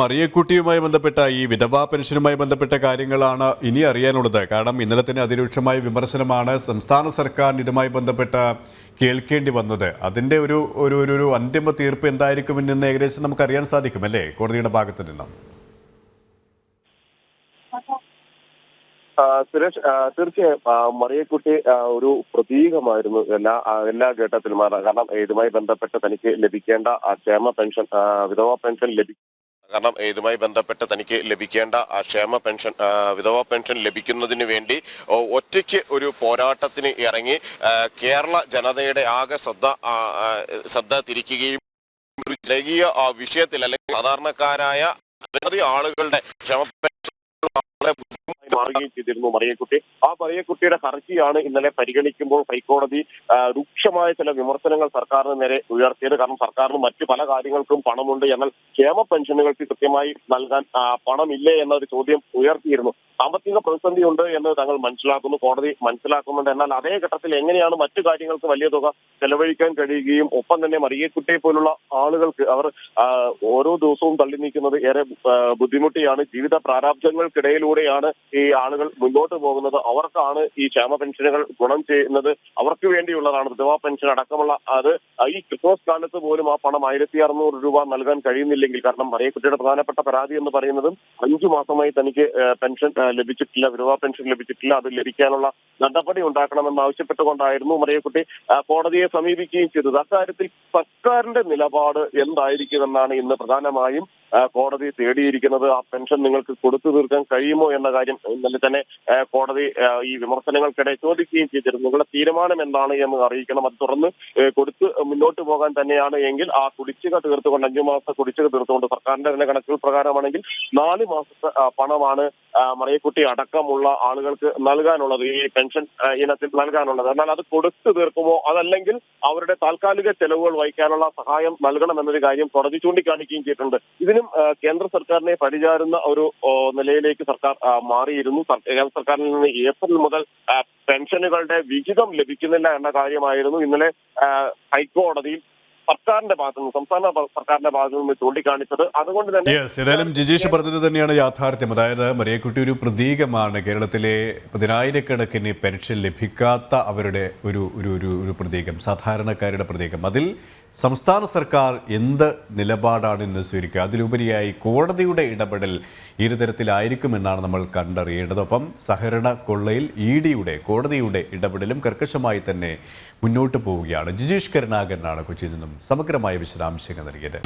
മറിയക്കുട്ടിയുമായി ബന്ധപ്പെട്ട ഈ വിധവാ പെൻഷനുമായി ബന്ധപ്പെട്ട കാര്യങ്ങളാണ് ഇനി അറിയാനുള്ളത്. കാരണം ഇന്നലെ തന്നെ അതിരൂക്ഷമായ വിമർശനമാണ് സംസ്ഥാന സർക്കാരിന് ഇതുമായി ബന്ധപ്പെട്ട കേൾക്കേണ്ടി വന്നത്. അതിൻ്റെ ഒരു ഒരു ഒരു അന്തിമ തീർപ്പ് എന്തായിരിക്കുമെന്ന് ഏകദേശം നമുക്ക് അറിയാൻ സാധിക്കും അല്ലേ, കോടതിയുടെ ഭാഗത്ത് നിന്നും? സുരേഷ്, തീർച്ചയായും മറിയക്കുട്ടി ഒരു പ്രതീകമായിരുന്നു എല്ലാ ഘട്ടത്തിലും. കാരണം ഇതുമായി ബന്ധപ്പെട്ട് തനിക്ക് ലഭിക്കേണ്ട ക്ഷേമ പെൻഷൻ, വിധവാ പെൻഷൻ ഇതുമായി ബന്ധപ്പെട്ട് തനിക്ക് ലഭിക്കേണ്ട ക്ഷേമ പെൻഷൻ, വിധവാ പെൻഷൻ ലഭിക്കുന്നതിന് വേണ്ടി ഒറ്റയ്ക്ക് ഒരു പോരാട്ടത്തിന് ഇറങ്ങി കേരള ജനതയുടെ ആകെ ശ്രദ്ധ തിരിക്കുകയും ഒരു ജനകീയ വിഷയത്തിൽ അല്ലെങ്കിൽ സാധാരണക്കാരായ നിരവധി ആളുകളുടെ ക്ഷേമ മാറുകയും ചെയ്തിരുന്നു മറിയക്കുട്ടി. ആ മറിയക്കുട്ടിയുടെ ഹർജിയാണ് ഇന്നലെ പരിഗണിക്കുമ്പോൾ ഹൈക്കോടതി രൂക്ഷമായ ചില വിമർശനങ്ങൾ സർക്കാരിന് നേരെ ഉയർത്തിയത്. കാരണം സർക്കാരിന് മറ്റു പല കാര്യങ്ങൾക്കും പണമുണ്ട്, എന്നാൽ ക്ഷേമ പെൻഷനുകൾക്ക് കൃത്യമായി നൽകാൻ പണമില്ലേ എന്നൊരു ചോദ്യം ഉയർത്തിയിരുന്നു. സാമ്പത്തിക പ്രതിസന്ധി ഉണ്ട് എന്ന് തങ്ങൾ മനസ്സിലാക്കുന്നു, കോടതി മനസ്സിലാക്കുന്നുണ്ട്. എന്നാൽ അതേ ഘട്ടത്തിൽ എങ്ങനെയാണ് മറ്റു കാര്യങ്ങൾക്ക് വലിയ തുക ചെലവഴിക്കാൻ കഴിയുകയും ഒപ്പം തന്നെ മറിയക്കുട്ടിയെ പോലുള്ള ആളുകൾക്ക് അവർ ഓരോ ദിവസവും തള്ളി നീക്കുന്നത് ഏറെ ബുദ്ധിമുട്ടിയാണ്. ജീവിത പ്രാരാബ്ദങ്ങൾക്കിടയിലൂടെയാണ് ഈ ആളുകൾ മുന്നോട്ട് പോകുന്നത്. അവർക്കാണ് ഈ ക്ഷേമ പെൻഷനുകൾ ഗുണം ചെയ്യുന്നത്, അവർക്ക് വേണ്ടിയുള്ളതാണ് വിധവാ പെൻഷൻ അടക്കമുള്ള. അത് ഈ ക്രിസ്മസ് കാലത്ത് പോലും ആ പണം 1600 രൂപ നൽകാൻ കഴിയുന്നില്ലെങ്കിൽ, കാരണം മറിയക്കുട്ടിയുടെ പ്രധാനപ്പെട്ട പരാതി എന്ന് പറയുന്നത് 5 മാസമായി തനിക്ക് പെൻഷൻ ലഭിച്ചിട്ടില്ല, വിധവാ പെൻഷൻ ലഭിച്ചിട്ടില്ല, അത് ലഭിക്കാനുള്ള നടപടി ഉണ്ടാക്കണമെന്ന് ആവശ്യപ്പെട്ടുകൊണ്ടായിരുന്നു മറിയക്കുട്ടി കോടതിയെ സമീപിക്കുകയും ചെയ്തത്. അക്കാര്യത്തിൽ സർക്കാരിന്റെ നിലപാട് എന്തായിരിക്കുമെന്നാണ് ഇന്ന് പ്രധാനമായും കോടതി തേടിയിരിക്കുന്നത്. ആ പെൻഷൻ നിങ്ങൾക്ക് കൊടുത്തു തീർക്കാൻ കഴിയുമോ എന്ന കാര്യം ഇന്നലെ തന്നെ കോടതി ഈ വിമർശനങ്ങൾക്കിടെ ചോദിക്കുകയും ചെയ്തിരുന്നു. നിങ്ങളുടെ തീരുമാനം എന്താണ് എന്ന് അറിയിക്കണം, അത് തുറന്ന് കൊടുത്ത് മുന്നോട്ട് പോകാൻ തന്നെയാണ് എങ്കിൽ ആ കുടിശ്ശിക തീർത്തുകൊണ്ട് 5 മാസത്തെ കുടിശ്ശിക തീർത്തുകൊണ്ട് സർക്കാരിന്റെ തന്നെ കണക്കുകൾ പ്രകാരമാണെങ്കിൽ 4 മാസത്തെ പണമാണ് മറിയക്കുട്ടി അടക്കമുള്ള ആളുകൾക്ക് നൽകാനുള്ളത്, ഈ പെൻഷൻ ഇനത്തിൽ നൽകാനുള്ളത്. എന്നാൽ അത് കൊടുത്തു തീർക്കുമോ, അതല്ലെങ്കിൽ അവരുടെ താൽക്കാലിക ചെലവുകൾ വഹിക്കാനുള്ള സഹായം നൽകണമെന്നൊരു കാര്യം കോടതി ചൂണ്ടിക്കാണിക്കുകയും ചെയ്തിട്ടുണ്ട്. ഇതിനും കേന്ദ്ര സർക്കാരിനെ പഴിചാരുന്ന ഒരു നിലയിലേക്ക് സർക്കാർ മാറിയിരുന്നു. കേന്ദ്ര സർക്കാരിൽ നിന്ന് ഏപ്രിൽ മുതൽ പെൻഷനുകളുടെ വിഹിതം ലഭിക്കുന്നില്ല എന്ന കാര്യമായിരുന്നു ഇന്നലെ ഹൈക്കോടതിയിൽ സർക്കാരിന്റെ ഭാഗത്തു നിന്ന്, സംസ്ഥാന സർക്കാരിന്റെ ഭാഗത്തു നിന്ന് ചൂണ്ടിക്കാണിച്ചത്. അതുകൊണ്ട് തന്നെ ഏതായാലും ജിജീഷ് പറഞ്ഞത് തന്നെയാണ് യാഥാർത്ഥ്യം. അതായത് മറിയക്കുട്ടി ഒരു പ്രതീകമാണ്, കേരളത്തിലെ 10,000-കണക്കിന് പെൻഷൻ ലഭിക്കാത്ത അവരുടെ ഒരു പ്രതീകം, സാധാരണക്കാരുടെ പ്രതീകം. അതിൽ സംസ്ഥാന സർക്കാർ എന്ത് നിലപാടാണ് ഇന്ന് സ്വീകരിക്കുക, അതിലുപരിയായി കോടതിയുടെ ഇടപെടൽ ഇരുതരത്തിലായിരിക്കുമെന്നാണ് നമ്മൾ കണ്ടറിയേണ്ടത്. ഒപ്പം സഹകരണ കൊള്ളയിൽ കോടതിയുടെ ഇടപെടലും കർക്കശമായി തന്നെ മുന്നോട്ട് പോവുകയാണ്. ജിജീഷ് കരുണാകരനാണ് കൊച്ചിയിൽ നിന്നും സമഗ്രമായ വിശദാംശങ്ങൾ നൽകിയത്.